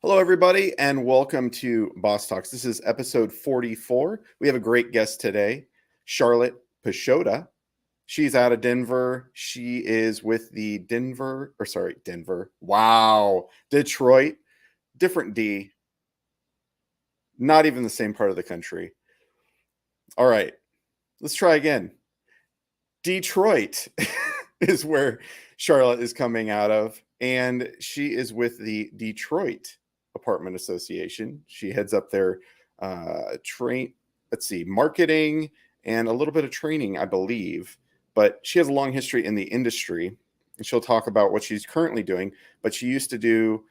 Hello, everybody, and welcome to Boss Talks. This is episode 44. We have a great guest today, Charlotte Pisciotta. She's out of Denver. She is with the Denver. Wow. Detroit. Different D. Not even the same part of the country. All right. Let's try again. Detroit is where Charlotte is coming out of, and she is with the Detroit Apartment Association. She heads up their marketing and a little bit of training, I believe. But she has a long history in the industry, and she'll talk about what she's currently doing. But she used to do,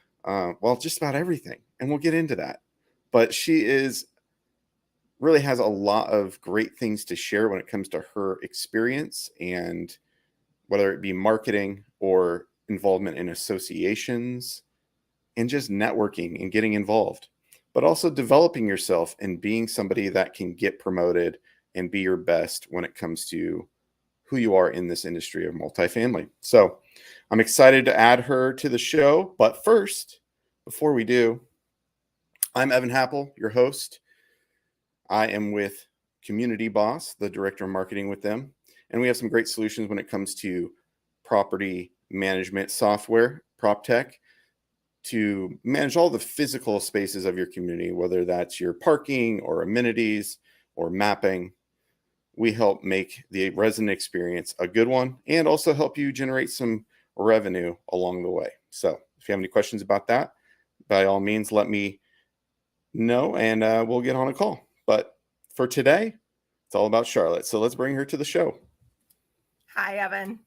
just about everything, and we'll get into that. But she really has a lot of great things to share when it comes to her experience, and whether it be marketing or involvement in associations and just networking and getting involved, but also developing yourself and being somebody that can get promoted and be your best when it comes to who you are in this industry of multifamily. So I'm excited to add her to the show. But first, before we do, I'm Evan Happel, your host. I am with Community Boss, the director of marketing with them. And we have some great solutions when it comes to property management software, prop tech, to manage all the physical spaces of your community, whether that's your parking or amenities or mapping. We help make the resident experience a good one and also help you generate some revenue along the way. So if you have any questions about that, by all means, let me know and we'll get on a call. But for today, it's all about Charlotte. So let's bring her to the show. Hi, Evan.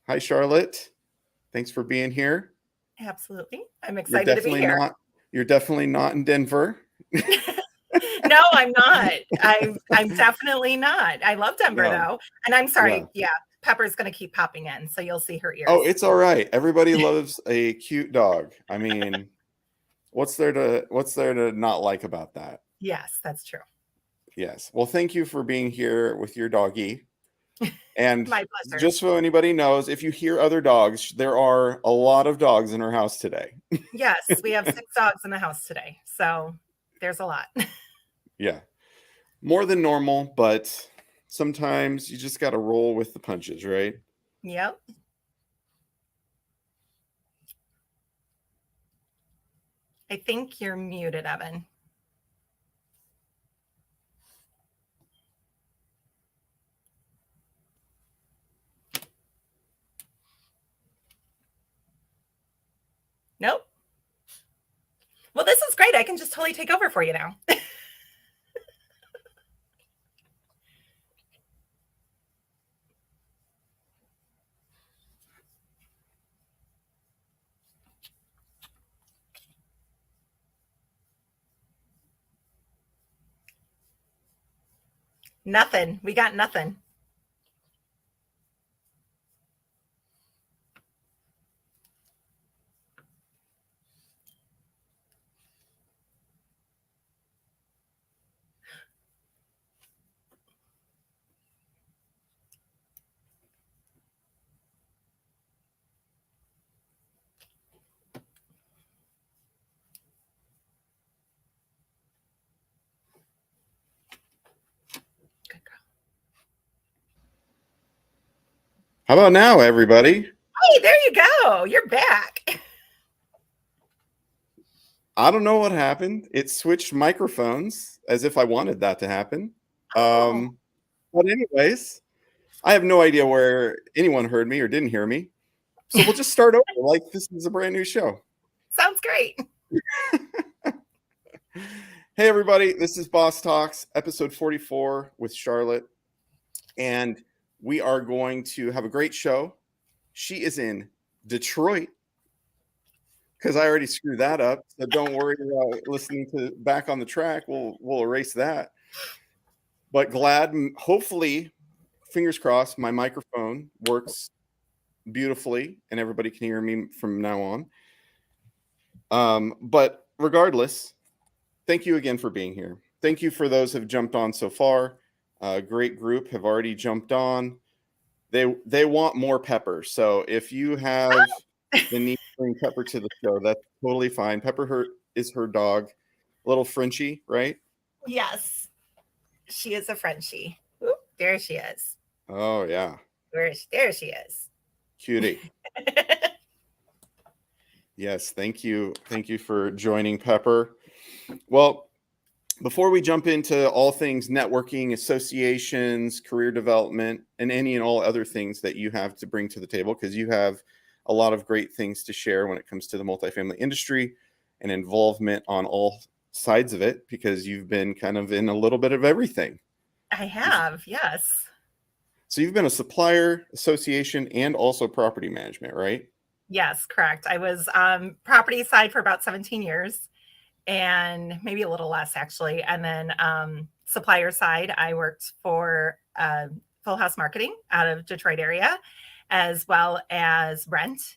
Hi, Charlotte. Thanks for being here. Absolutely. I'm excited to be here. You're definitely not in Denver. No, I'm not. I'm definitely not. I love Denver, though. And I'm sorry. Yeah. Pepper's going to keep popping in, so you'll see her ears. Oh, it's all right. Everybody loves a cute dog. I mean, what's there to not like about that? Yes, that's true. Yes. Well, thank you for being here with your doggy. And my pleasure. Just so anybody knows, if you hear other dogs, there are a lot of dogs in our house today. Yes, we have 6 dogs in the house today. So there's a lot. Yeah. More than normal, but sometimes you just got to roll with the punches, right? Yep. I think you're muted, Evan. Nope. Well, this is great. I can just totally take over for you now. Nothing. We got nothing. How about now, everybody? Hey, there you go. You're back. I don't know what happened. It switched microphones as if I wanted that to happen. But anyways, I have no idea where anyone heard me or didn't hear me. So we'll just start over like this is a brand new show. Sounds great. Hey, everybody. This is Boss Talks, episode 44 with Charlotte. And we are going to have a great show. She is in Detroit, because I already screwed that up. So don't worry about listening to Back on the Track. We'll erase that. But glad, hopefully, fingers crossed, my microphone works beautifully and everybody can hear me from now on. But regardless, thank you again for being here. Thank you for those who have jumped on so far. A great group have already jumped on. They want more Pepper. So if you have the need to bring Pepper to the show, that's totally fine. Pepper is her dog, little Frenchie, right? Yes, she is a Frenchie. Oop, there she is. Oh yeah, There she is. cutie. Yes, thank you for joining, Pepper. Well, before we jump into all things networking, associations, career development, and any and all other things that you have to bring to the table, because you have a lot of great things to share when it comes to the multifamily industry and involvement on all sides of it, because you've been kind of in a little bit of everything. I have, yes. So you've been a supplier, association, and also property management, right? Yes, correct. I was property side for about 17 years and maybe a little less actually. And then supplier side, I worked for Full House Marketing out of Detroit area, as well as rent.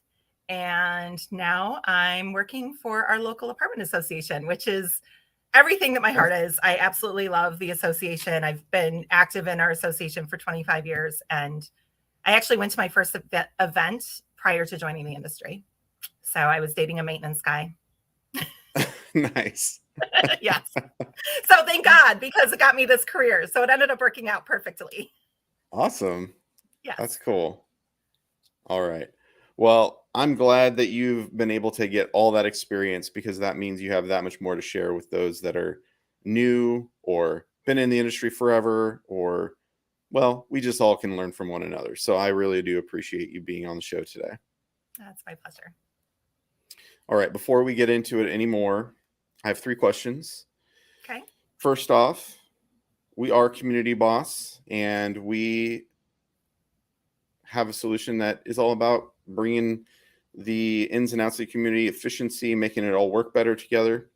And now I'm working for our local apartment association, which is everything that my heart is. I absolutely love the association. I've been active in our association for 25 years. And I actually went to my first event prior to joining the industry. So I was dating a maintenance guy. Nice. Yes. So thank God, because it got me this career. So it ended up working out perfectly. Awesome. Yes. That's cool. All right. Well, I'm glad that you've been able to get all that experience, because that means you have that much more to share with those that are new or been in the industry forever, or, well, we just all can learn from one another. So I really do appreciate you being on the show today. That's my pleasure. All right. Before we get into it anymore, I have 3 questions. Okay. First off, we are Community Boss, and we have a solution that is all about bringing the ins and outs of the community, efficiency, making it all work better together.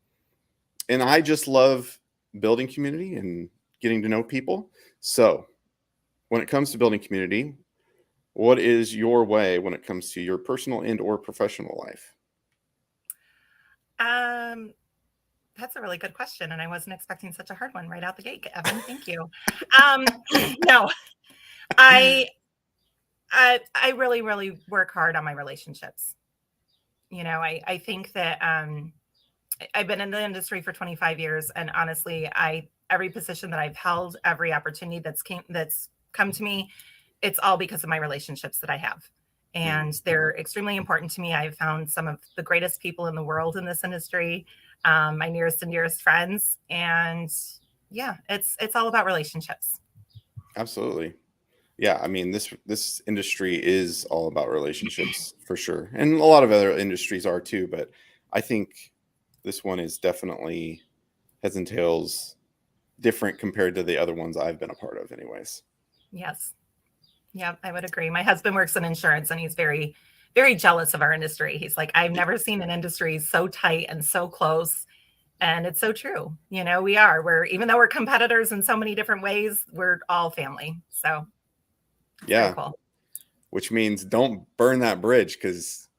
And I just love building community and getting to know people. So when it comes to building community, what is your way when it comes to your personal and or professional life? That's a really good question, and I wasn't expecting such a hard one right out the gate, Evan. Thank you. No, I really, really work hard on my relationships. You know, I think that I've been in the industry for 25 years, and honestly, every position that I've held, every opportunity that's come to me, it's all because of my relationships that I have. And they're extremely important to me. I've found some of the greatest people in the world in this industry, my nearest and dearest friends. And yeah, it's all about relationships. Absolutely. Yeah, I mean, this industry is all about relationships for sure. And a lot of other industries are too, but I think this one is definitely heads and tails different compared to the other ones I've been a part of anyways. Yes. Yeah, I would agree. My husband works in insurance, and he's very, very jealous of our industry. He's like, I've never seen an industry so tight and so close. And it's so true. You know, even though we're competitors in so many different ways, we're all family. So yeah, cool. Which means don't burn that bridge, because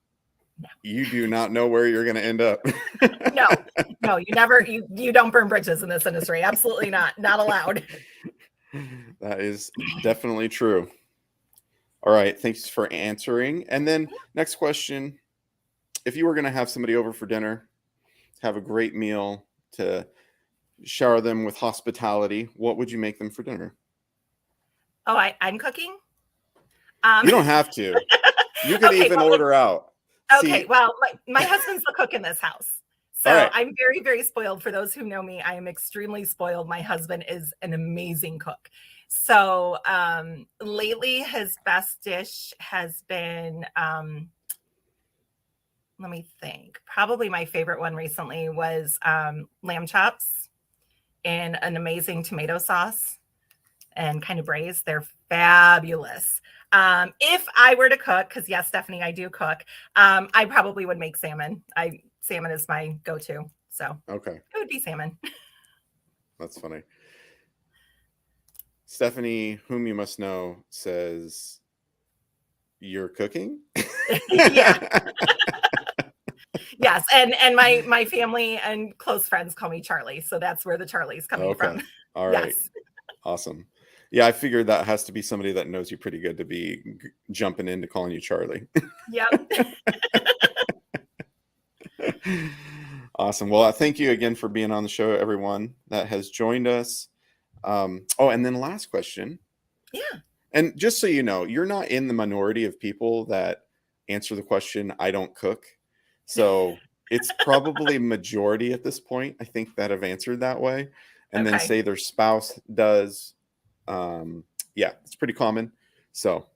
you do not know where you're going to end up. No, you don't burn bridges in this industry. Absolutely not allowed. That is definitely true. All right, thanks for answering. And then next question, if you were going to have somebody over for dinner, have a great meal, to shower them with hospitality, what would you make them for dinner? Oh, I'm cooking? You don't have to. You could even order out. Okay, see, well, my husband's the cook in this house. So right. I'm very, very spoiled. For those who know me, I am extremely spoiled. My husband is an amazing cook. So lately, his best dish has been, let me think, probably my favorite one recently was lamb chops in an amazing tomato sauce and kind of braised. They're fabulous. If I were to cook, because yes, Stephanie, I do cook, I probably would make salmon. Salmon is my go-to. So okay, it would be salmon. That's funny. Stephanie, whom you must know, says you're cooking. Yeah. Yes, and my family and close friends call me Charlie, so that's where the Charlie's coming from. All right. Yes. Awesome. Yeah, I figured that has to be somebody that knows you pretty good to be jumping into calling you Charlie. Yep. Awesome. Awesome. Well, thank you again for being on the show, everyone that has joined us. Oh, and then last question. Yeah. And just so you know, you're not in the minority of people that answer the question, I don't cook. So it's probably majority at this point, I think, that have answered that way. And then Okay. say their spouse does. Yeah, it's pretty common. So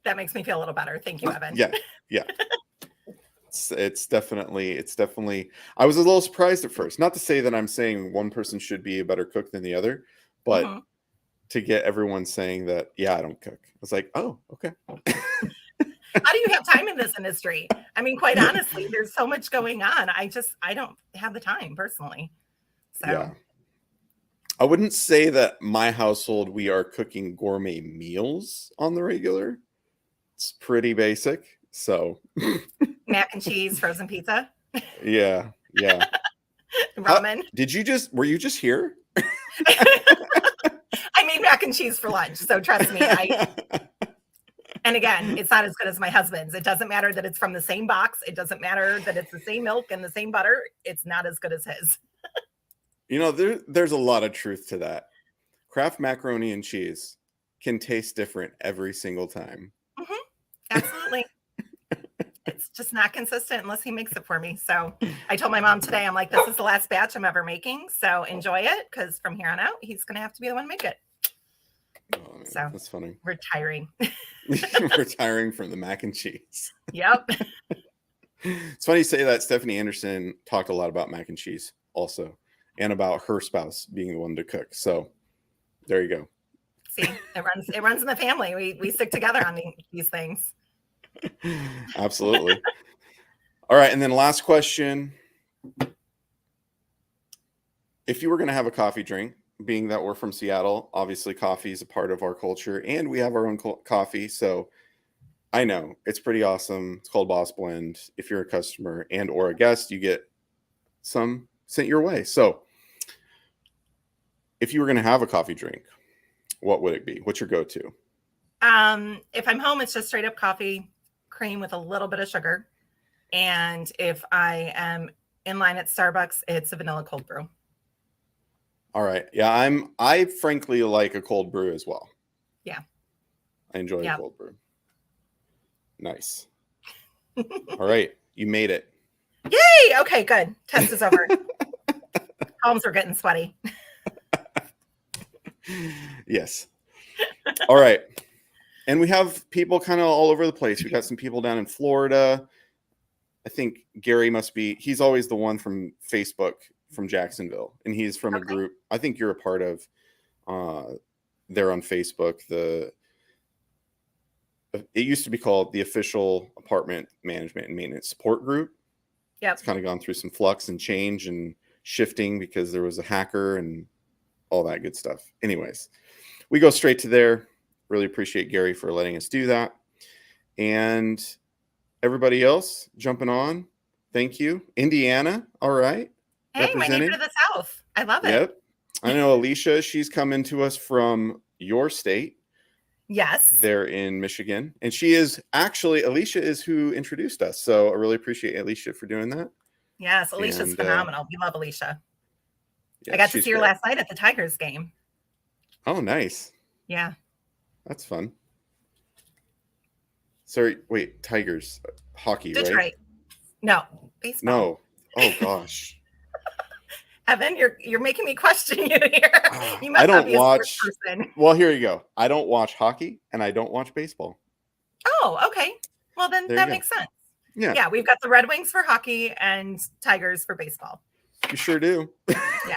That makes me feel a little better. Thank you, Evan. yeah, yeah. It's definitely, I was a little surprised at first. Not to say that I'm saying one person should be a better cook than the other, but Mhm. to get everyone saying that, yeah, I don't cook. I was like, oh, okay. How do you have time in this industry? I mean, quite honestly, there's so much going on. I don't have the time personally. So Yeah. I wouldn't say that my household, we are cooking gourmet meals on the regular. It's pretty basic. So mac and cheese, frozen pizza, yeah, yeah. ramen. Were you just here? I made mac and cheese for lunch. So trust me, and again, it's not as good as my husband's. It doesn't matter that it's from the same box. It doesn't matter that it's the same milk and the same butter. It's not as good as his. You know, there's a lot of truth to that. Kraft macaroni and cheese can taste different every single time. Mhm. Absolutely. It's just not consistent unless he makes it for me. So I told my mom today, I'm like, this is the last batch I'm ever making. So enjoy it, because from here on out, he's going to have to be the one to make it. Oh, man, So that's funny. retiring. Retiring from the mac and cheese. Yep. It's funny you say that. Stephanie Anderson talked a lot about mac and cheese also, and about her spouse being the one to cook. So there you go. See, it runs in the family. We stick together on these things. Absolutely. All right, and then last question. If you were going to have a coffee drink, being that we're from Seattle, obviously coffee is a part of our culture, and we have our own coffee. So I know it's pretty awesome. It's called Boss Blend. If you're a customer and or a guest, you get some sent your way. So if you were going to have a coffee drink, what would it be? What's your go-to? If I'm home, it's just straight up coffee, cream with a little bit of sugar. And if I am in line at Starbucks, it's a vanilla cold brew. All right. Yeah, I frankly like a cold brew as well. Yeah. I enjoy a cold brew. Nice. All right. You made it. Yay! Okay, good. Test is over. Palms are getting sweaty. Yes. All right. And we have people kind of all over the place. We got some people down in Florida. I think Gary he's always the one from Facebook from Jacksonville. And he's from a group. I think you're a part of there on Facebook. It used to be called the Official Apartment Management and Maintenance Support Group. Yeah. It's kind of gone through some flux and change and shifting because there was a hacker and all that good stuff. Anyways, we go straight to there. Really appreciate Gary for letting us do that. And everybody else jumping on. Thank you. Indiana. All right. Hey, my neighbor to the south. I love it. Yep. I know Alicia, she's coming to us from your state. Yes. There in Michigan. And Alicia is who introduced us. So I really appreciate Alicia for doing that. Yes, Alicia's phenomenal. We love Alicia. I got to see her last night at the Tigers game. Oh, nice. Yeah. That's fun. Sorry, wait, Tigers. Hockey, Detroit. right? No, baseball. No. Oh, gosh. Evan, you're making me question you here. You must I don't not be watch. A sports person. Well, here you go. I don't watch hockey and I don't watch baseball. Oh, okay. Well, then that makes sense. Yeah. Yeah, we've got the Red Wings for hockey and Tigers for baseball. You sure do. Yeah.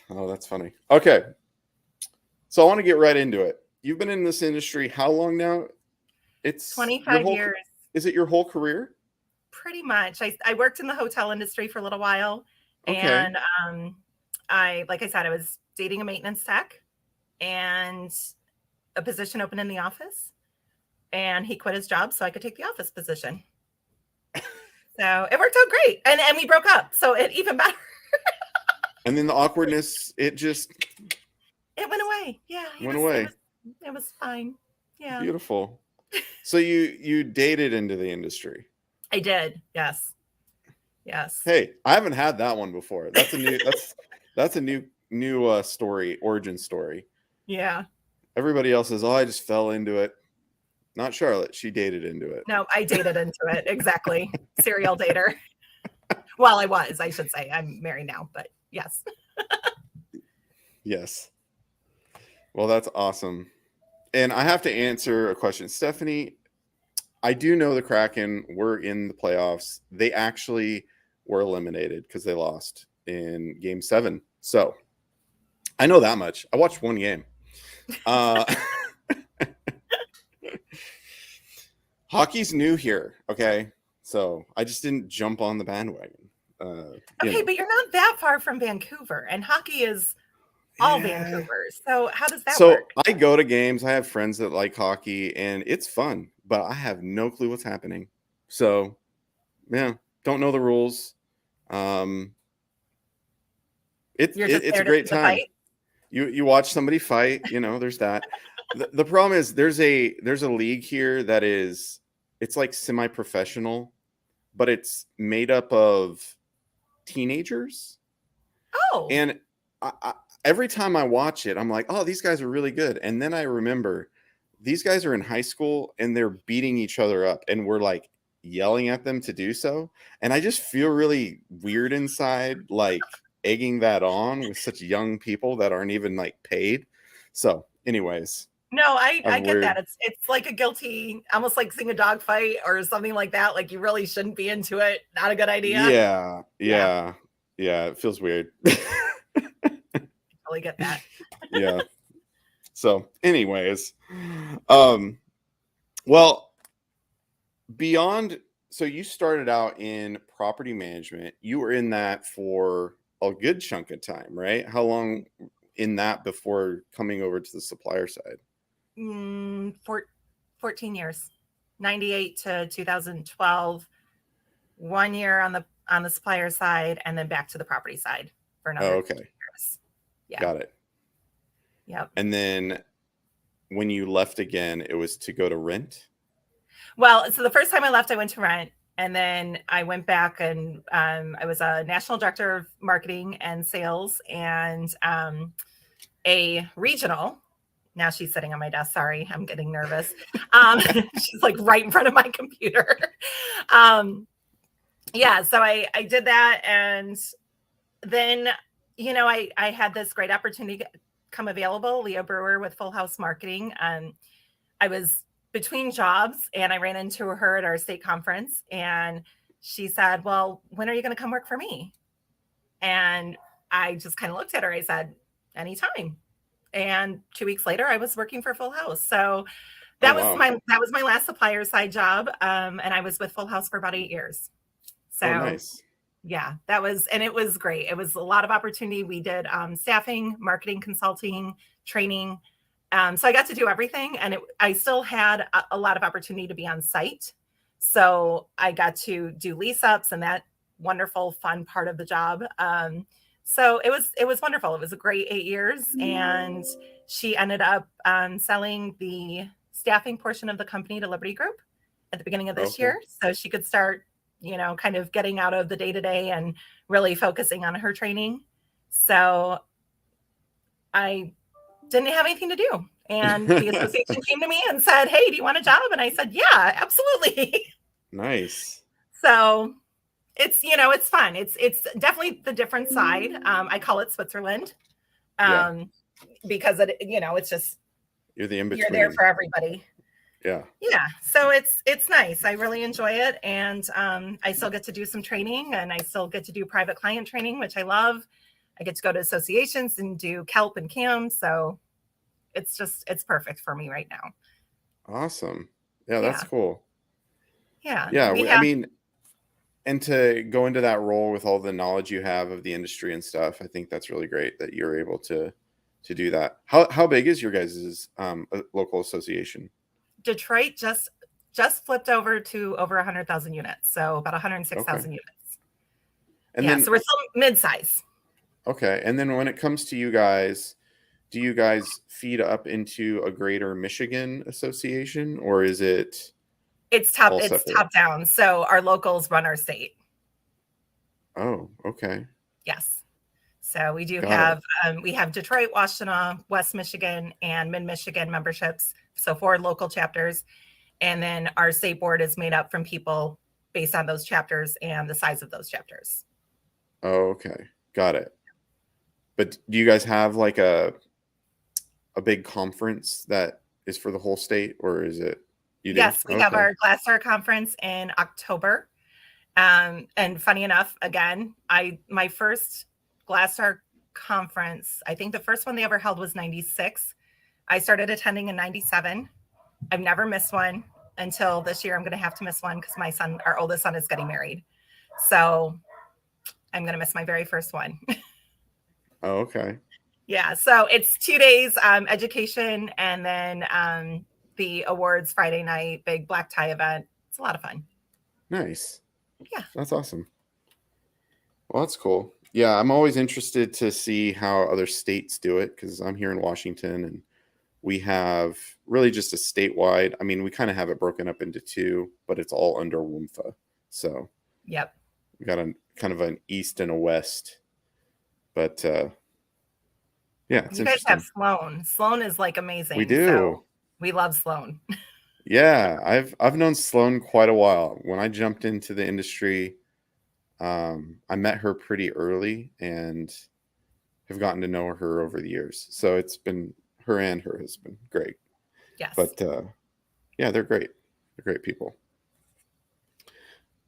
Oh, that's funny. Okay. So I want to get right into it. You've been in this industry how long now? It's 25 years. Is it your whole career? Pretty much. I worked in the hotel industry for a little while. Okay. And like I said, I was dating a maintenance tech, and a position opened in the office, and he quit his job so I could take the office position. So it worked out great. And we broke up. So it even better. And then the awkwardness, it went away. Yeah. It was fine. Yeah. Beautiful. So you dated into the industry. I did. Yes. Yes. Hey, I haven't had that one before. That's a new that's a new story, origin story. Yeah. Everybody else says, "Oh, I just fell into it." Not Charlotte. She dated into it. No, I dated into it. Exactly. Serial dater. Well, I should say. I'm married now, but yes. Yes. Well, that's awesome. And I have to answer a question. Stephanie, I do know the Kraken were in the playoffs. They actually were eliminated because they lost in game 7. So I know that much. I watched one game. Hockey's new here. Okay. So I just didn't jump on the bandwagon. Okay, but you're not that far from Vancouver, and hockey is all Vancouver. So how does that work? I go to games. I have friends that like hockey, and it's fun, but I have no clue what's happening. So, yeah, don't know the rules. It's a great time. You watch somebody fight. There's that. The problem is there's a league here that is it's like semi-professional, but it's made up of teenagers. Oh, And every time I watch it, I'm like, oh, these guys are really good. And then I remember these guys are in high school and they're beating each other up and we're like yelling at them to do so. And I just feel really weird inside, like egging that on with such young people that aren't even like paid. So anyways. No, I get that. It's like a guilty, almost like seeing a dog fight or something like that. Like you really shouldn't be into it. Not a good idea. Yeah. It feels weird. Totally get that. Yeah. So, anyways, well, beyond, so you started out in property management. You were in that for a good chunk of time, right? How long in that before coming over to the supplier side? 14 years, 98 to 2012. 1 year on the supplier side, and then back to the property side for another 2 years. Yeah. Got it. Yep. And then when you left again, it was to go to rent? Well, so the first time I left, I went to rent, and then I went back and I was a national director of marketing and sales and a regional. Now she's sitting on my desk. Sorry, I'm getting nervous. She's like right in front of my computer. Yeah, so I did that. And then, I had this great opportunity come available, Leah Brewer with Full House Marketing. I was between jobs and I ran into her at our state conference and she said, well, when are you going to come work for me? And I just kind of looked at her. I said, anytime. And 2 weeks later, I was working for Full House. So that was my last supplier side job. And I was with Full House for about 8 years. So nice. Yeah, and it was great. It was a lot of opportunity. We did staffing, marketing, consulting, training. So I got to do everything, and I still had a lot of opportunity to be on site. So I got to do lease ups and that wonderful, fun part of the job. So it was wonderful. It was a great 8 years, and she ended up selling the staffing portion of the company to Liberty Group at the beginning of this year, so she could start, kind of getting out of the day-to-day and really focusing on her training. So I didn't have anything to do. And the association came to me and said, hey, do you want a job? And I said, yeah, absolutely. Nice. So it's, it's fun. It's definitely the different side. I call it Switzerland because it's just, you're the in-between. You're there for everybody. Yeah. So it's nice. I really enjoy it. And I still get to do some training, and I still get to do private client training, which I love. I get to go to associations and do KELP and CAM. So it's perfect for me right now. Awesome. Yeah, that's cool. Yeah. I mean, and to go into that role with all the knowledge you have of the industry and stuff, I think that's really great that you're able to do that. How big is your guys' local association? Detroit just flipped over to over 100,000 units, so about 106,000 units. And then, so we're still mid-size. Okay, and then when it comes to you guys, do you guys feed up into a greater Michigan association, or is it It's all separate? top down. So our locals run our state. Oh, okay. Yes. So Got it. we have Detroit, Washtenaw, West Michigan, and Mid Michigan memberships. So 4 local chapters, and then our state board is made up from people based on those chapters and the size of those chapters. Oh, okay. Got it. But do you guys have like a big conference that is for the whole state, or is it you do? Yes, we have Okay. our Glassdoor conference in October. And funny enough, again, my first Glassdoor conference, I think the first one they ever held was 96. I started attending in 97. I've never missed one until this year. I'm going to have to miss one because my son, our oldest son, is getting married. So I'm going to miss my very first one. Oh, okay. Yeah. So it's 2 days education, and then the awards Friday night, big black tie event. It's a lot of fun. Nice. Yeah. That's awesome. Well, that's cool. Yeah, I'm always interested to see how other states do it because I'm here in Washington and we have really just a statewide. I mean, we kind of have it broken up into 2, but it's all under WMFA. So Yep. we got a kind of an east and a west. But yeah, it's You guys have interesting. Sloan. Sloan is like amazing. We So do. we love Sloan. Yeah, I've known Sloan quite a while. When I jumped into the industry, I met her pretty early and have gotten to know her over the years. So it's been her and her husband great. Yes. But yeah, they're great. They're great people.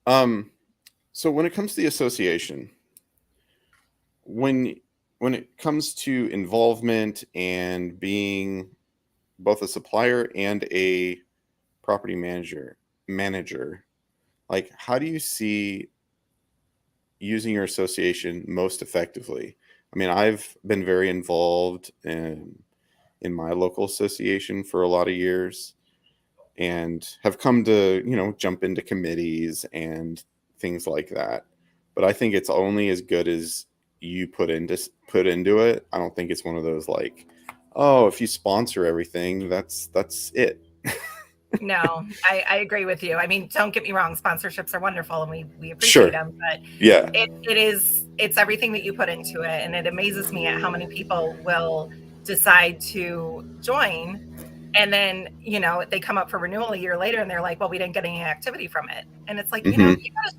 Um, so when it comes to the association, when when it comes to involvement and being both a supplier and a property manager, like how do you see using your association most effectively? I mean, I've been very involved in my local association for a lot of years and have come to, jump into committees and things like that. But I think it's only as good as you put into it. I don't think it's one of those like, oh, if you sponsor everything, that's it. No, I agree with you. I mean, don't get me wrong, sponsorships are wonderful and we appreciate Sure. them, but Yeah. it's everything that you put into it. And it amazes me at how many people will decide to join, and then, they come up for renewal a year later and they're like, well, we didn't get any activity from it. And it's like, Hmm.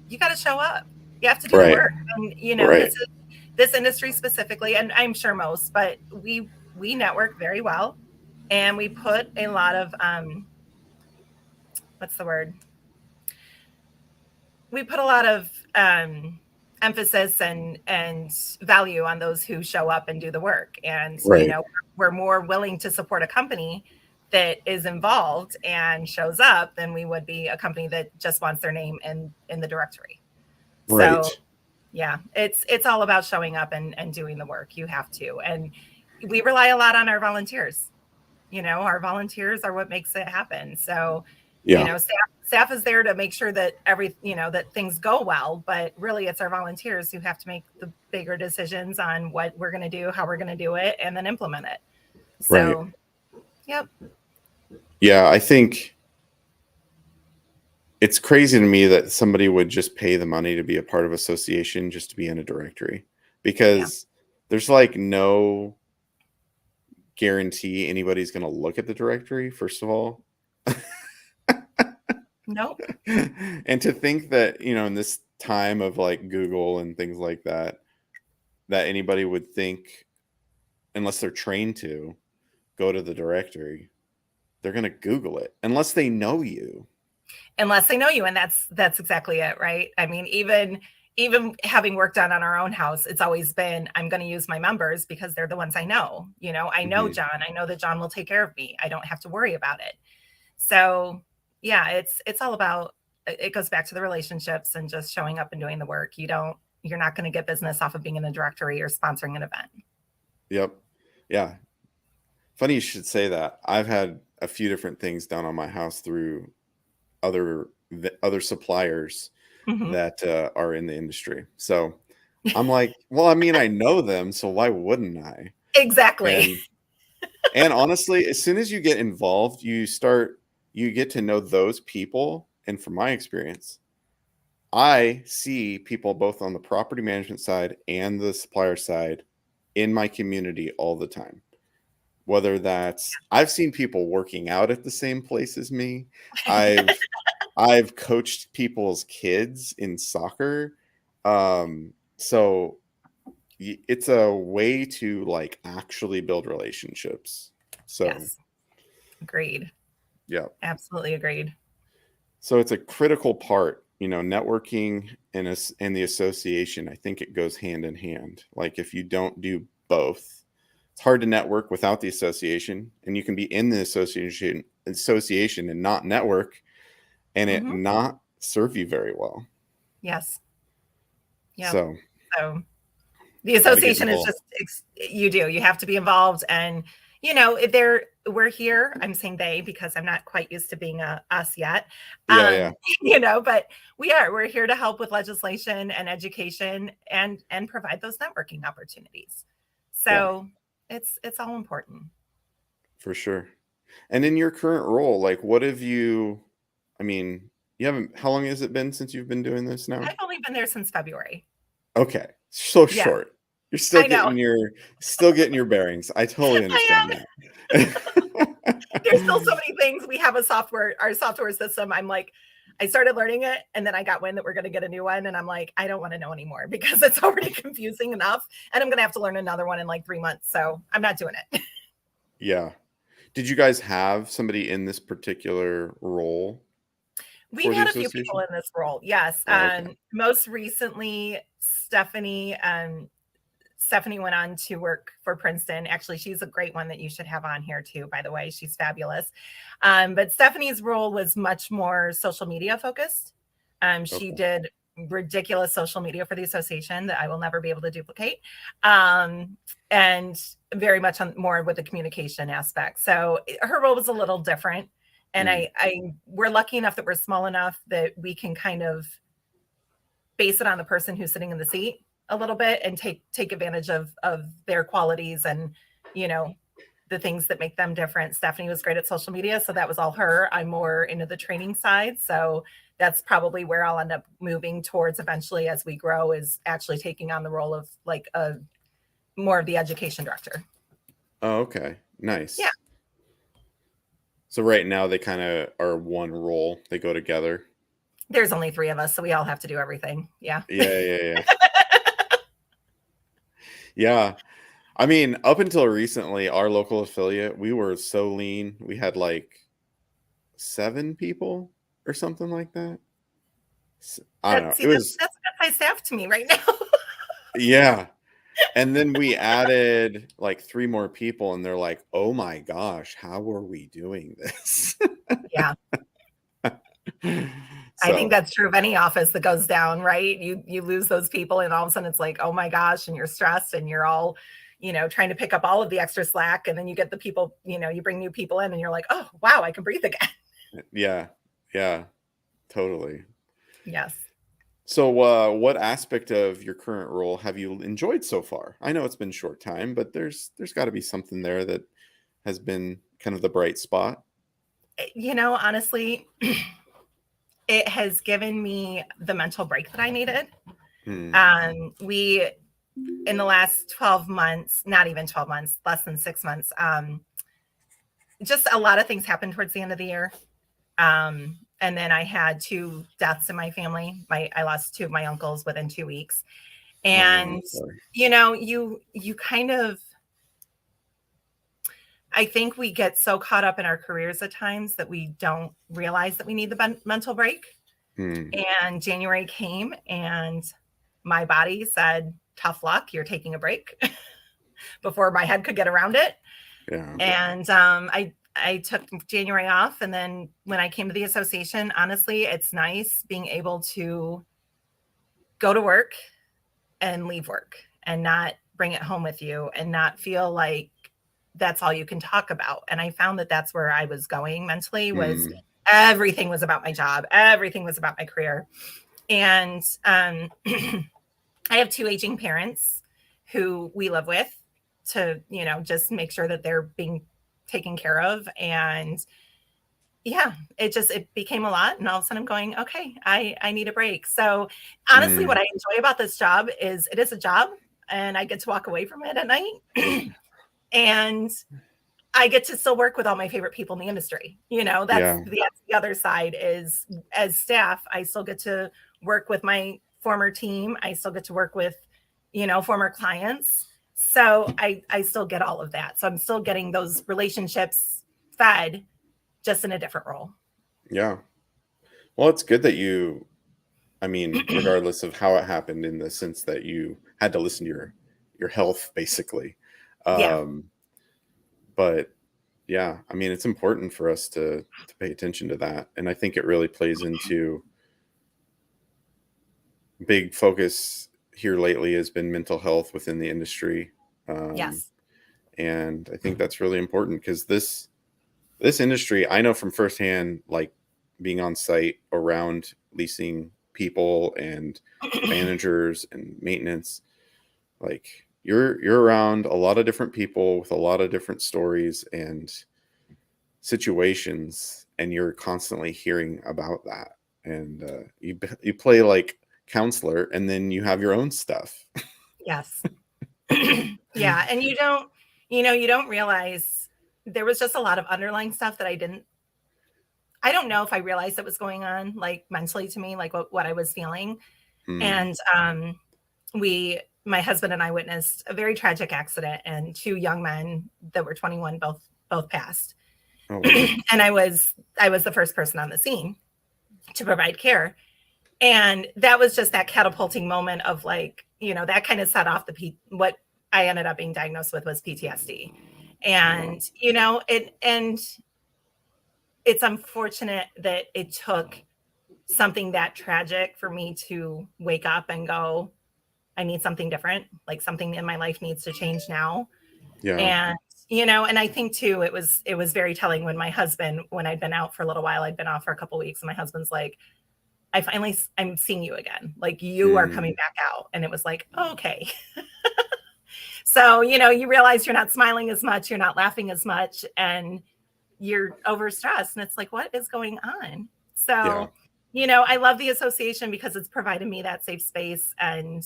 you gotta show up. You have to do the Right. work. And Right. this industry specifically, and I'm sure most, but we network very well, and we put a lot of what's the word? We put a lot of emphasis and value on those who show up and do the work. And Right. we're more willing to support a company that is involved and shows up than we would be a company that just wants their name in the directory. Right. So yeah, it's all about showing up and doing the work. You have to. And we rely a lot on our volunteers. Our volunteers are what makes it happen. So, Yeah. staff is there to make sure that that things go well, but really it's our volunteers who have to make the bigger decisions on what we're going to do, how we're going to do it, and then implement it. Right. So, yep. Yeah, I think it's crazy to me that somebody would just pay the money to be a part of association just to be in a directory Yeah. because there's like no guarantee anybody's going to look at the directory first of all. Nope. And to think that, in this time of like Google and things like that, that anybody would think, unless they're trained to go to the directory, they're going to Google it unless they know you. Unless they know you, and that's exactly it, right? I mean, even having worked on our own house, it's always been, I'm going to use my members because they're the ones I know. I know Mhm. John. I know that John will take care of me. I don't have to worry about it. So yeah, it's all about, it goes back to the relationships and just showing up and doing the work. You're not going to get business off of being in a directory or sponsoring an event. Yep. Yeah. Funny you should say that. I've had a few different things done on my house through other suppliers Mhm. that are in the industry. So I'm like, well, I mean, I know them, so why wouldn't I? Exactly. And honestly, as soon as you get involved, you get to know those people, and from my experience, I see people both on the property management side and the supplier side in my community all the time. Whether that's, I've seen people working out at the same place as me. I've coached people's kids in soccer. So it's a way to like actually build relationships. So Yes. Agreed. yeah. Absolutely agreed. So it's a critical part, networking and the association. I think it goes hand in hand. Like if you don't do both, it's hard to network without the association, and you can be in the association and not network and it Mm-hmm. not serve you very well. Yes. Yeah. So So the gotta get association is involved. just, you have to be involved. And, if we're here, I'm saying they, because I'm not quite used to being a us yet. Yeah. But we're here to help with legislation and education and provide those networking opportunities. So it's all important. For sure. And in your current role, like what have you, I mean, you haven't, how long has it been since you've been doing this now? I've only been there since February. Okay. So Yeah, short. You're I know. still getting your bearings. I totally I understand am. that. There's still so many things. We have our software system. I'm like, I started learning it and then I got wind that we're going to get a new one. And I'm like, I don't want to know anymore because it's already confusing enough. And I'm going to have to learn another one in like 3 months. So I'm not doing it. Yeah. Did you guys have somebody in this particular role We've for the had a few people association? in this role. Yes. Oh, okay. Most recently, Stephanie went on to work for Princeton. Actually, she's a great one that you should have on here too, by the way. She's fabulous. But Stephanie's role was much more social media focused. She Okay. did ridiculous social media for the association that I will never be able to duplicate. And very much more with the communication aspect. So her role was a little different. And we're lucky enough that we're small enough that we can kind of base it on the person who's sitting in the seat a little bit and take advantage of their qualities and the things that make them different. Stephanie was great at social media, so that was all her. I'm more into the training side, so that's probably where I'll end up moving towards eventually as we grow, is actually taking on the role of like a more of the education director. Oh, okay. Nice. Yeah. So right now they kind of are one role. They go together. There's only 3 of us, so we all have to do everything. Yeah. Yeah. Yeah. I mean, up until recently, our local affiliate, we were so lean. We had like 7 people or something like that. I don't know. It was, That's my staff to me right now. yeah. And then we added like 3 more people, and they're like, oh my gosh, how are we doing this? Yeah. I think So, that's true of any office that goes down, right? You lose those people and all of a sudden it's like, oh my gosh, and you're stressed and you're all, trying to pick up all of the extra slack. And then you get the people, you bring new people in and you're like, oh wow, I can breathe again. yeah, totally. Yes. So, what aspect of your current role have you enjoyed so far? I know it's been a short time, but there's got to be something there that has been kind of the bright spot. Honestly, it has given me the mental break that I needed. We, in the last 12 months, not even 12 months, less than 6 months, just a lot of things happened towards the end of the year. And then I had 2 deaths in my family. I lost 2 of my uncles within 2 weeks. And, you kind of, I think we get so caught up in our careers at times that we don't realize that we need the mental break. And January came and my body said, tough luck, you're taking a break before my head could get around it. Yeah. And I took January off. And then when I came to the association, honestly, it's nice being able to go to work and leave work and not bring it home with you and not feel like that's all you can talk about. And I found that that's where I was going mentally, was everything was about my job. Everything was about my career. And I have 2 aging parents who we live with to, just make sure that they're being taken care of. And yeah, it became a lot, and all of a sudden I'm going, okay, I need a break. So honestly, what Mm, I enjoy about this job is it is a job, and I get to walk away from it at night, and I get to still work with all my favorite people in the industry. yeah. That's the other side is as staff, I still get to work with my former team. I still get to work with, former clients. So I still get all of that. So I'm still getting those relationships fed just in a different role. Yeah. Well, it's good that I mean, regardless of how it happened in the sense that you had to listen to your health basically. Yeah. Um, but yeah, I mean, it's important for us to pay attention to that. And I think it really plays into big focus here lately has been mental health within the industry. Um, Yes. and I think that's really important because this industry, I know from firsthand, like being on site around leasing people and managers and maintenance, like you're around a lot of different people with a lot of different stories and situations, and you're constantly hearing about that. And you play like counselor, and then you have your own stuff. Yes. Yeah. And you don't realize there was just a lot of underlying stuff that I don't know if I realized that was going on, like mentally to me, like what I was feeling. Hmm. And my husband and I witnessed a very tragic accident, and two young men that were 21 both passed. Oh wow. And I was the first person on the scene to provide care. And that was just that catapulting moment of like, that kind of set off what I ended up being diagnosed with was PTSD. Wow. And, it's unfortunate that it took something that tragic for me to wake up and go, I need something different. Like something in my life needs to change now. Yeah. And, and I think too, it was very telling when when I'd been out for a little while, I'd been off for a couple of weeks, and my husband's like, I'm seeing you again. Like you are coming Hmm. back out. And it was like, oh, okay. So, you realize you're not smiling as much, you're not laughing as much, and you're overstressed. And it's like, what is going on? Yeah. So, I love the association because it's provided me that safe space. And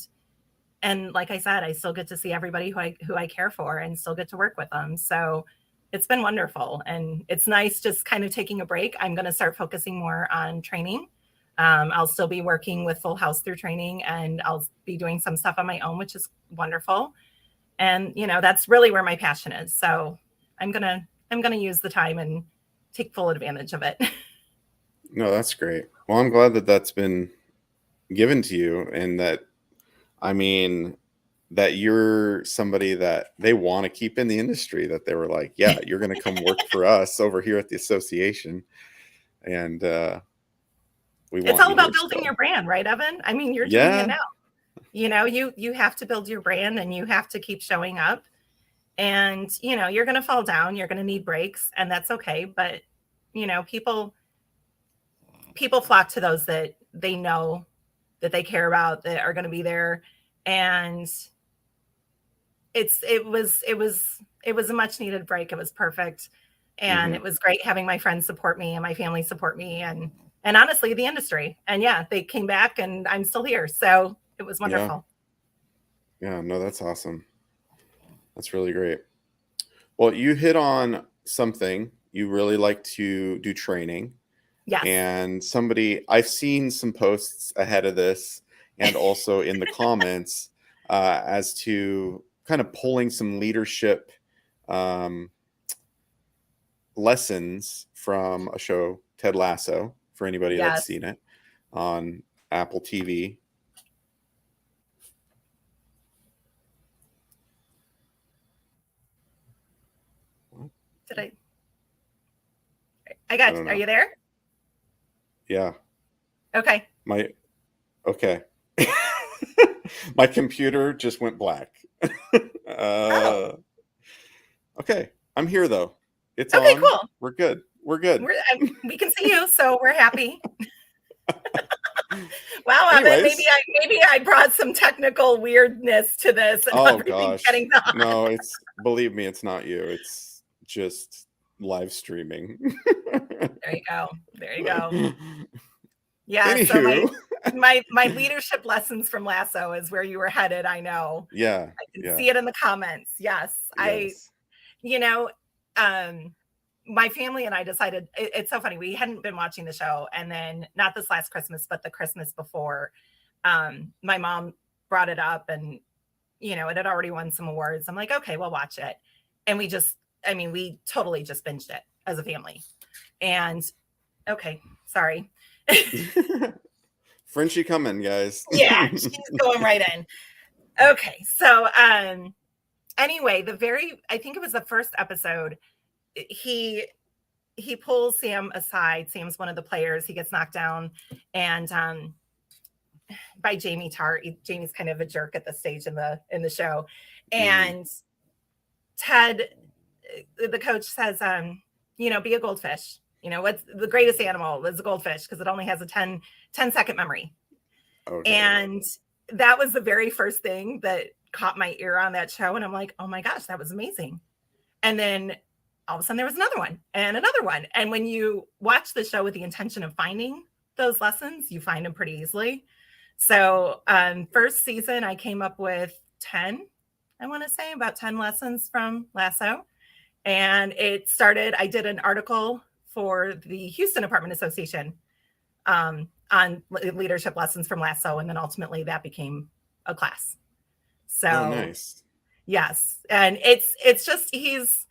like I said, I still get to see everybody who I care for and still get to work with them. So it's been wonderful. And it's nice just kind of taking a break. I'm going to start focusing more on training. I'll still be working with Full House through training, and I'll be doing some stuff on my own, which is wonderful. And that's really where my passion is. So I'm gonna use the time and take full advantage of it. No, that's great. Well, I'm glad that that's been given to you, and that I mean that you're somebody that they want to keep in the industry. That they were like, yeah, you're going to come work for us over here at the association, and we It's want all you about here building still. your brand, right, Evan? I mean, you're doing it Yeah. now. You have to build your brand, and you have to keep showing up. And you're going to fall down, you're going to need breaks, and that's okay. But people flock to those that they know, that they care about, that are going to be there. And it was a much needed break. It was perfect. And Hmm. it was great having my friends support me and my family support me, and honestly the industry. And yeah, they came back, and I'm still here. So it was Yeah. wonderful. Yeah. No, that's awesome. That's really great. Well, you hit on something. You really like to do training. Yes. And I've seen some posts ahead of this and also in the comments as to kind of pulling some leadership um, lessons from a show, Ted Lasso, for anybody that's Yes. seen it on Apple TV. Did I I got, don't are know. you there? Yeah. Okay. My, okay. My computer just went black. Oh, uh, okay. I'm here though. It's okay, on. cool. We're good. We're good. We can see you, so we're happy. Wow, Evan, maybe Anyways, I brought some technical weirdness to this, and oh everything's gosh. getting done. No, believe me, it's not you. It's just live streaming. There you go. There you go. Yeah. So Anywho, my leadership lessons from Lasso is where you were headed. I know. yeah, I can yeah, see it in the comments. Yes. yes. You know, my family and I decided it's so funny. We hadn't been watching the show, and then not this last Christmas, but the Christmas before, my mom brought it up, and it had already won some awards. I'm like, okay, we'll watch it. And we totally just binged it as a family. And okay, sorry. Frenchie coming, guys. Yeah, she's going right in. Okay, so anyway, I think it was the first episode, he pulls Sam aside. Sam's one of the players. He gets knocked down, and by Jamie Tart. Jamie's kind of a jerk at this stage in the show. And Ted, the coach, says, be a goldfish. What's the greatest animal is a goldfish because it only has a 10-second memory. Okay. And that was the very first thing that caught my ear on that show. And I'm like, oh my gosh, that was amazing. And then all of a sudden there was another one and another one. And when you watch the show with the intention of finding those lessons, you find them pretty easily. So first season, I came up with 10, I want to say about 10 lessons from Lasso. And it started, I did an article for the Houston Apartment Association on leadership lessons from Lasso. And then ultimately that became a class. So nice. Yes. And it's just, he's,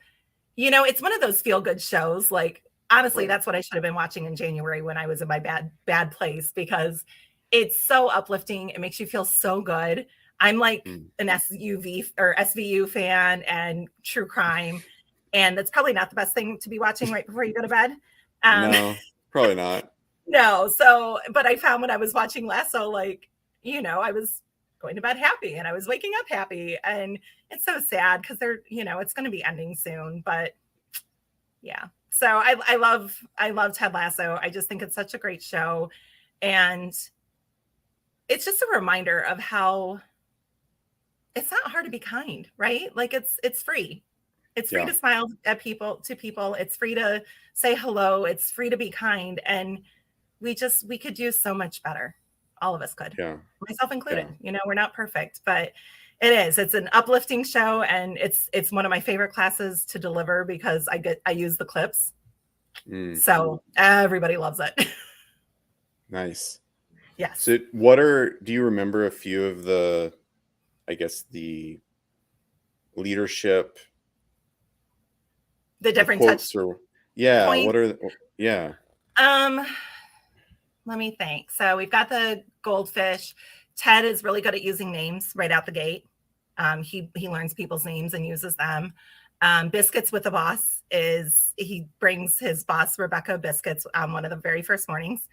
it's one of those feel good shows. Like, honestly, that's what I should have been watching in January when I was in my bad place, because it's so uplifting. It makes you feel so good. I'm like an SVU fan and true crime. And that's probably not the best thing to be watching right before you go to bed. No, probably not. No. So, but I found when I was watching Lasso, I was going to bed happy and I was waking up happy. And it's so sad because it's going to be ending soon. But yeah. So I love Ted Lasso. I just think it's such a great show. And it's just a reminder of how it's not hard to be kind, right? Like it's free. It's free to smile at people. It's free to say hello. It's free to be kind. And we could do so much better. All of us could, myself included. We're not perfect, but it's an uplifting show. And it's one of my favorite classes to deliver because I use the clips. So everybody loves it. Nice. Yes. So do you remember a few of the leadership, the different touch points? Let me think. So we've got the goldfish. Ted is really good at using names right out the gate. He learns people's names and uses them. Biscuits with the boss he brings his boss, Rebecca, biscuits one of the very first mornings.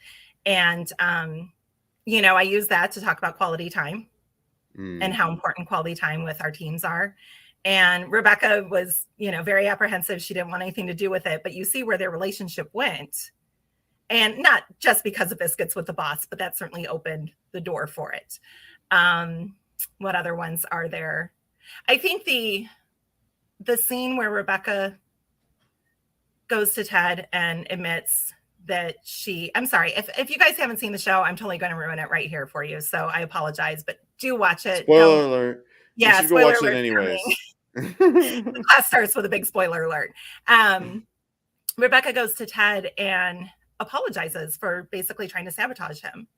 And, I use that to talk about quality time and how important quality time with our teams are. And Rebecca was, very apprehensive. She didn't want anything to do with it, but you see where their relationship went. And not just because of biscuits with the boss, but that certainly opened the door for it. What other ones are there? I think the scene where Rebecca goes to Ted and admits that I'm sorry, if you guys haven't seen the show, I'm totally going to ruin it right here for you. So I apologize, but do watch it. Spoiler alert. Yeah, you should go watch it anyways. The class starts with a big spoiler alert. Rebecca goes to Ted and apologizes for basically trying to sabotage him.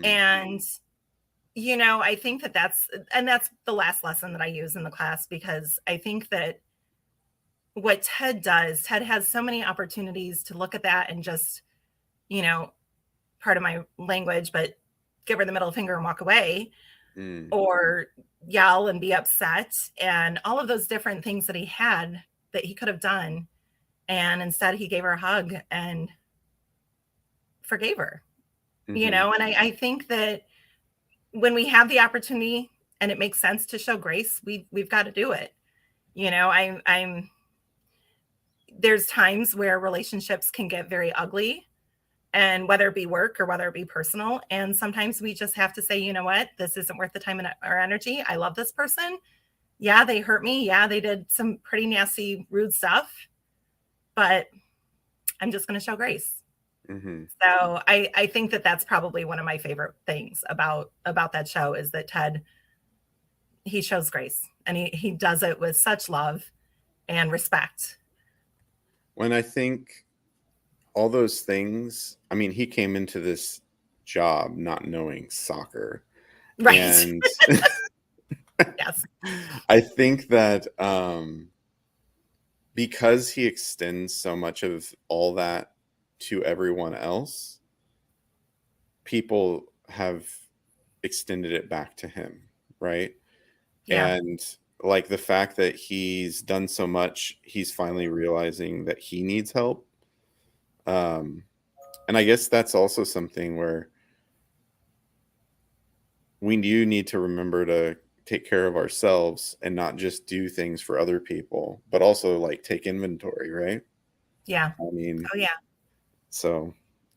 And, I think that's the last lesson that I use in the class, because I think that what Ted has so many opportunities to look at that and just, part of my language, but give her the middle finger and walk away, or yell and be upset, and all of those different things that he could have done. And instead he gave her a hug and forgave her, and I think that when we have the opportunity and it makes sense to show grace, we've got to do it. There's times where relationships can get very ugly, and whether it be work or whether it be personal. And sometimes we just have to say, you know what, this isn't worth the time and our energy. I love this person. Yeah, they hurt me. Yeah, they did some pretty nasty, rude stuff, but I'm just going to show grace. Mm-hmm. So I think that that's probably one of my favorite things about that show is that Ted, he shows grace and he does it with such love and respect. When I think all those things, I mean, he came into this job not knowing soccer. Right. And Yes. I think that because he extends so much of all that to everyone else, people have extended it back to him, right? Yeah. And like the fact that he's done so much, he's finally realizing that he needs help. And I guess that's also something where we do need to remember to take care of ourselves and not just do things for other people, but also like take inventory, right? Yeah. I mean, Oh, yeah. so,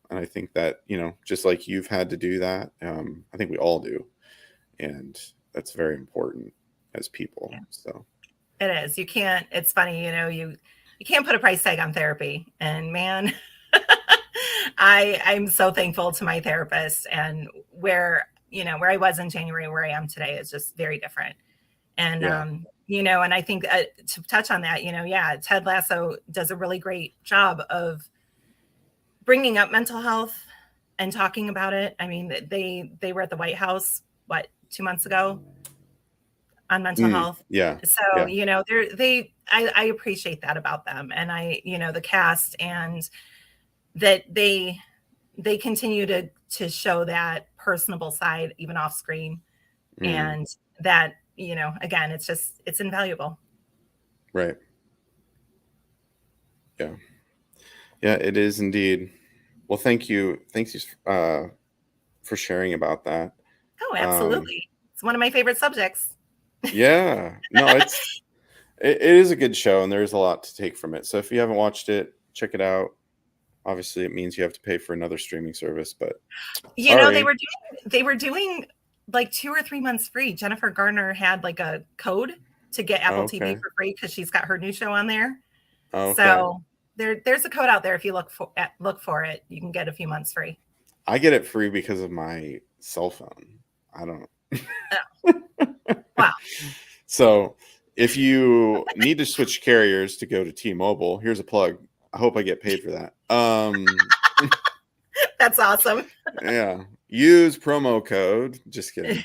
and I think that, just like you've had to do that, I think we all do. And that's very important as people. Yeah. So, It is. You can't, it's funny, you can't put a price tag on therapy. And man, I'm so thankful to my therapist and where I was in January, where I am today is just very different. And, yeah. and I think to touch on that, yeah, Ted Lasso does a really great job of bringing up mental health and talking about it. I mean, they were at the White House, 2 months ago on mental health. Yeah. So, Yeah. I appreciate that about them. And the cast and that they continue to show that personable side, even off screen. And that, again, it's invaluable. Right. Yeah. Yeah, it is indeed. Well, thank you. Thanks for sharing about that. Oh, absolutely. It's one of my favorite subjects. Yeah. No, it is a good show and there's a lot to take from it. So if you haven't watched it, check it out. Obviously, it means you have to pay for another streaming service, but sorry. They were doing like 2 or 3 months free. Jennifer Garner had like a code to get Apple TV Okay. for free because she's got her new show on there. Okay. So there's a code out there. If you look for it, you can get a few months free. I get it free because of my cell phone. I don't. Oh. Wow. So if you need to switch carriers to go to T-Mobile, here's a plug. I hope I get paid for that. That's awesome. Yeah. Use promo code. Just kidding.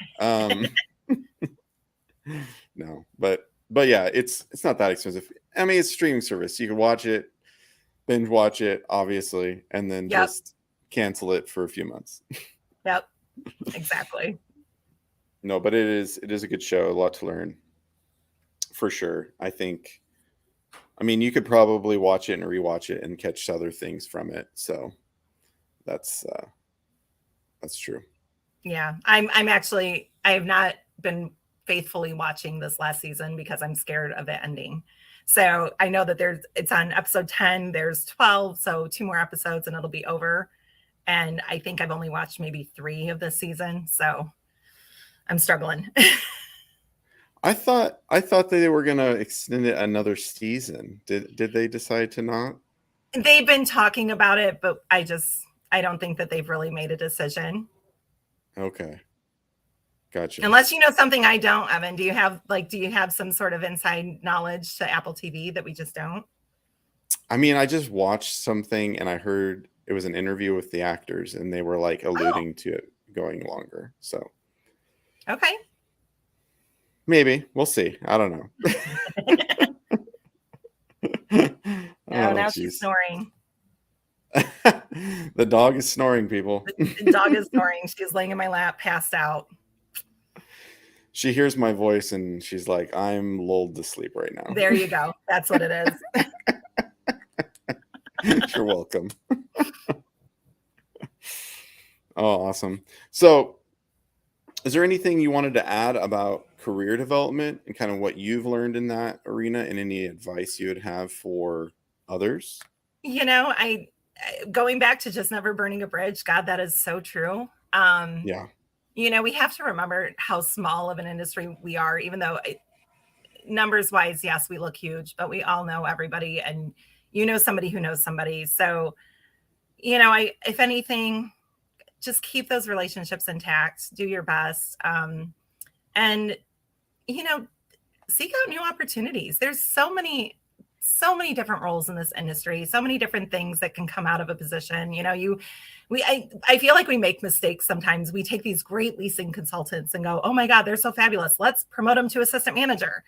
No, but yeah, it's not that expensive. I mean, it's a streaming service. You can watch it, binge watch it, obviously, and then just cancel it for a few months. Yep. Exactly. No, but it is a good show. A lot to learn, for sure. I think. I mean, you could probably watch it and rewatch it and catch other things from it. So that's true. Yeah, I'm actually, I have not been faithfully watching this last season because I'm scared of it ending. So I know that it's on episode 10, there's 12, so 2 more episodes and it'll be over. And I think I've only watched maybe 3 of this season, so I'm struggling. I thought they were gonna extend it another season. Did they decide to not? They've been talking about it, but I don't think that they've really made a decision. Okay. Gotcha. Unless you know something I don't, Evan. Do you have some sort of inside knowledge to Apple TV that we just don't? I mean, I just watched something and I heard it was an interview with the actors and they were like alluding to it going longer. So okay. Maybe. We'll see. I don't know. Now she's snoring. The dog is snoring, people. The dog is snoring. She's laying in my lap, passed out. She hears my voice and she's like, I'm lulled to sleep right now. There you go. That's what it is. You're welcome. Oh, awesome. So, is there anything you wanted to add about career development and kind of what you've learned in that arena and any advice you would have for others? I going back to just never burning a bridge. God, that is so true. Yeah. We have to remember how small of an industry we are, even though numbers wise, yes, we look huge, but we all know everybody. And, you know somebody who knows somebody. So, if anything, just keep those relationships intact, do your best. And, you know, seek out new opportunities. There's so many different roles in this industry, so many different things that can come out of a position. I feel like we make mistakes sometimes. We take these great leasing consultants and go, oh my God, they're so fabulous, let's promote them to assistant manager.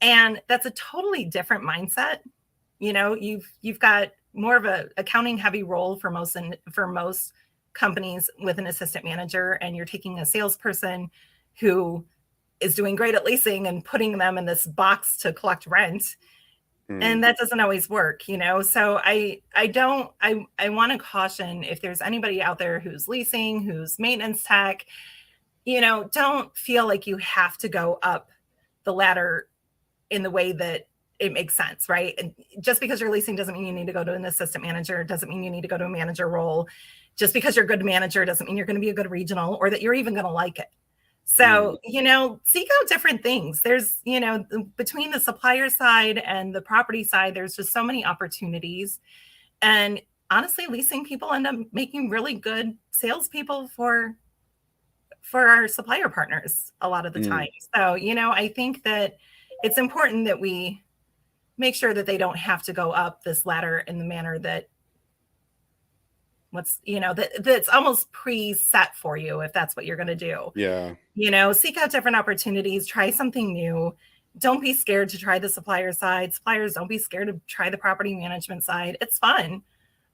And that's a totally different mindset. You've got more of a accounting heavy role for most companies with an assistant manager, and you're taking a salesperson who is doing great at leasing and putting them in this box to collect rent. And that doesn't always work. So I want to caution, if there's anybody out there who's leasing, who's maintenance tech, don't feel like you have to go up the ladder in the way that it makes sense, right? And just because you're leasing doesn't mean you need to go to an assistant manager, doesn't mean you need to go to a manager role. Just because you're a good manager doesn't mean you're going to be a good regional, or that you're even going to like it. So, seek out different things. There's, between the supplier side and the property side, there's just so many opportunities. And honestly, leasing people end up making really good salespeople for our supplier partners a lot of the time. So, I think that it's important that we make sure that they don't have to go up this ladder in the manner that that's almost preset for you, if that's what you're going to do. Yeah. Seek out different opportunities, try something new. Don't be scared to try the supplier side. Suppliers, don't be scared to try the property management side. It's fun.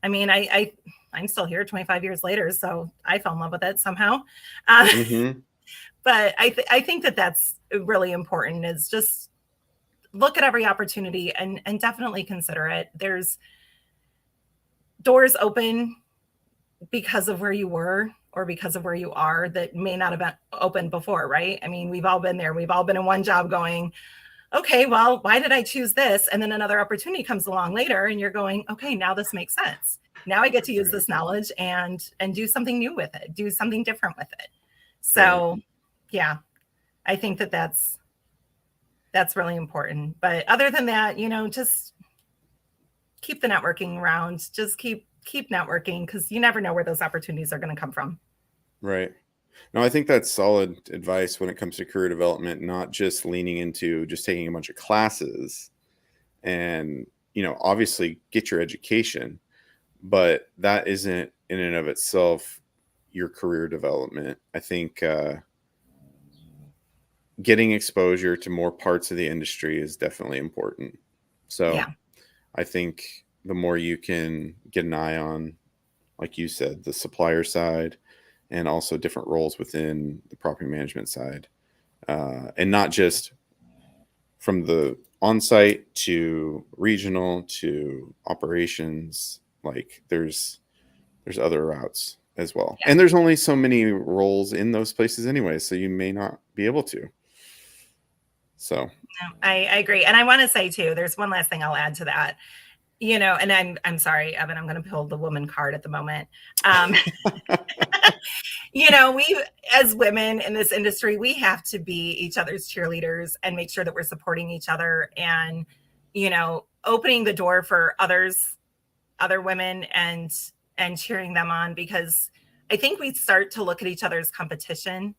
I mean, I'm still here 25 years later, so I fell in love with it somehow. But I think that that's really important, is just look at every opportunity and definitely consider it. There's doors open because of where you were or because of where you are that may not have been open before, right? I mean, we've all been there. We've all been in one job going, okay, well, why did I choose this? And then another opportunity comes along later and you're going, okay, now this makes sense. Now I get to use this knowledge and do something new with it, do something different with it. So yeah, I think that that's really important. But other than that, just keep the networking around. Just keep networking, because you never know where those opportunities are going to come from. Right. No, I think that's solid advice when it comes to career development, not just leaning into just taking a bunch of classes and, obviously get your education, but that isn't in and of itself your career development. I think getting exposure to more parts of the industry is definitely important. So yeah. I think the more you can get an eye on, like you said, the supplier side and also different roles within the property management side, and not just from the on-site to regional to operations, like there's other routes as well. Yeah. And there's only so many roles in those places anyway, so you may not be able to. So I agree. And I want to say too, there's one last thing I'll add to that. And I'm sorry, Evan, I'm going to pull the woman card at the moment. We, as women in this industry, we have to be each other's cheerleaders and make sure that we're supporting each other and, opening the door for other women and cheering them on, because I think we start to look at each other's competition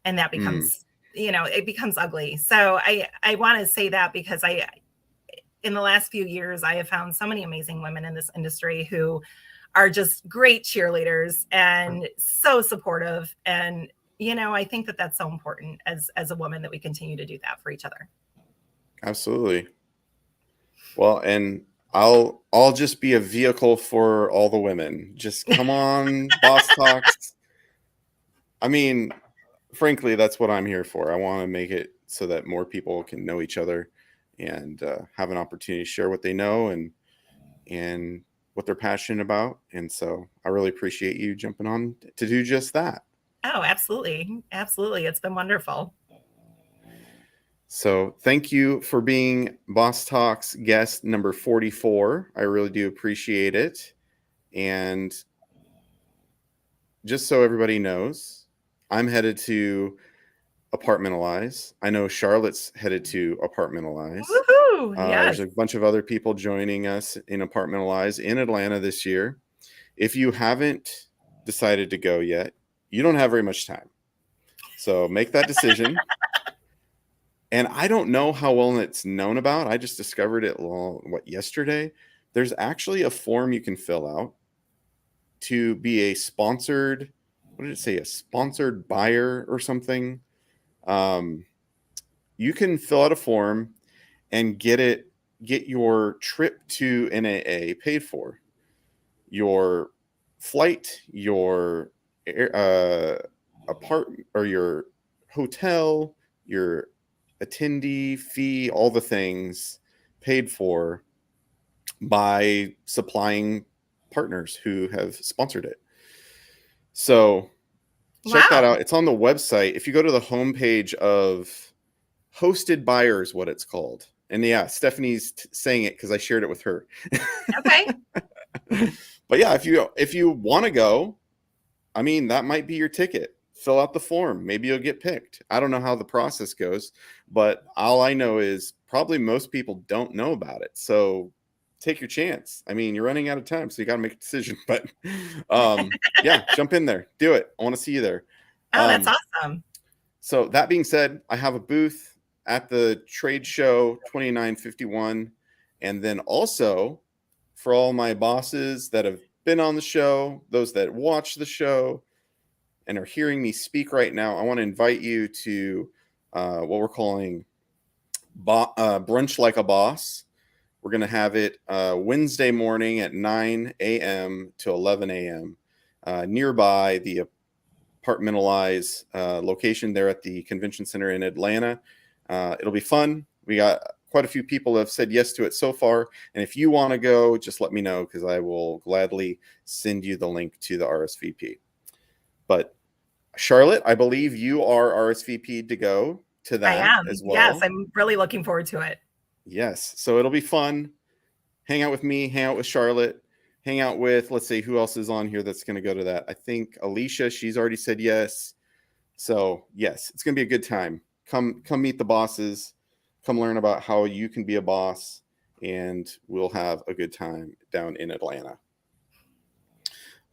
and that becomes, it becomes ugly. So I want to say that, because in the last few years, I have found so many amazing women in this industry who are just great cheerleaders and so supportive. And, I think that that's so important as a woman, that we continue to do that for each other. Absolutely. Well, and I'll just be a vehicle for all the women. Just come on, Boss Talks. I mean, frankly, that's what I'm here for. I want to make it so that more people can know each other and have an opportunity to share what they know and what they're passionate about. And so I really appreciate you jumping on to do just that. Oh, absolutely. Absolutely. It's been wonderful. So thank you for being Boss Talks guest number 44. I really do appreciate it. And just so everybody knows, I'm headed to Apartmentalize. I know Charlotte's headed to Apartmentalize. Woohoo! Ooh, There's yes. a bunch of other people joining us in Apartmentalize in Atlanta this year. If you haven't decided to go yet, you don't have very much time. So make that decision. And I don't know how well it's known about. I just discovered it, yesterday. There's actually a form you can fill out to be a sponsored, what did it say, a sponsored buyer or something. You can fill out a form and get your trip to NAA paid for. Your flight, your apartment or your hotel, your attendee fee, all the things paid for by supplying partners who have sponsored it. So check that Wow. out. It's on the website. If you go to the homepage of Hosted Buyers, what it's called. And yeah, Stephanie's saying it because I shared it with her. Okay. But yeah, if you want to go, I mean, that might be your ticket. Fill out the form. Maybe you'll get picked. I don't know how the process goes, but all I know is probably most people don't know about it. So take your chance. I mean, you're running out of time, so you got to make a decision. But yeah, jump in there. Do it. I want to see you there. Oh, that's Um, awesome. so that being said, I have a booth at the trade show 2951. And then also for all my bosses that have been on the show, those that watch the show and are hearing me speak right now, I want to invite you to what we're calling Brunch Like a Boss. We're going to have it Wednesday morning at 9 a.m. to 11 a.m. Nearby the Apartmentalize location there at the Convention Center in Atlanta. It'll be fun. We got quite a few people have said yes to it so far. And if you want to go, just let me know because I will gladly send you the link to the RSVP. But Charlotte, I believe you are RSVP'd to go to I that am. as Yes, well. I'm really looking forward to it. Yes. So it'll be fun. Hang out with me, hang out with Charlotte, hang out with, let's see, who else is on here that's going to go to that? I think Alicia, she's already said yes. So yes, it's going to be a good time. Come meet the bosses. Come learn about how you can be a boss, and we'll have a good time down in Atlanta.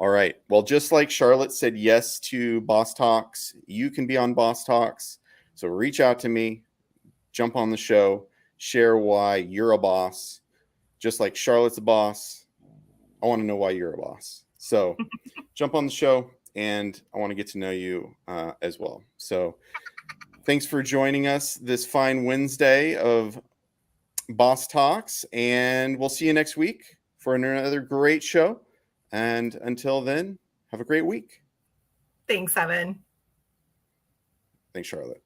All right. Well, just like Charlotte said yes to Boss Talks, you can be on Boss Talks. So reach out to me, jump on the show, share why you're a boss. Just like Charlotte's a boss, I want to know why you're a boss. So jump on the show, and I want to get to know you as well. So thanks for joining us this fine Wednesday of Boss Talks, and we'll see you next week for another great show. And until then, have a great week. Thanks, Evan. Thanks, Charlotte.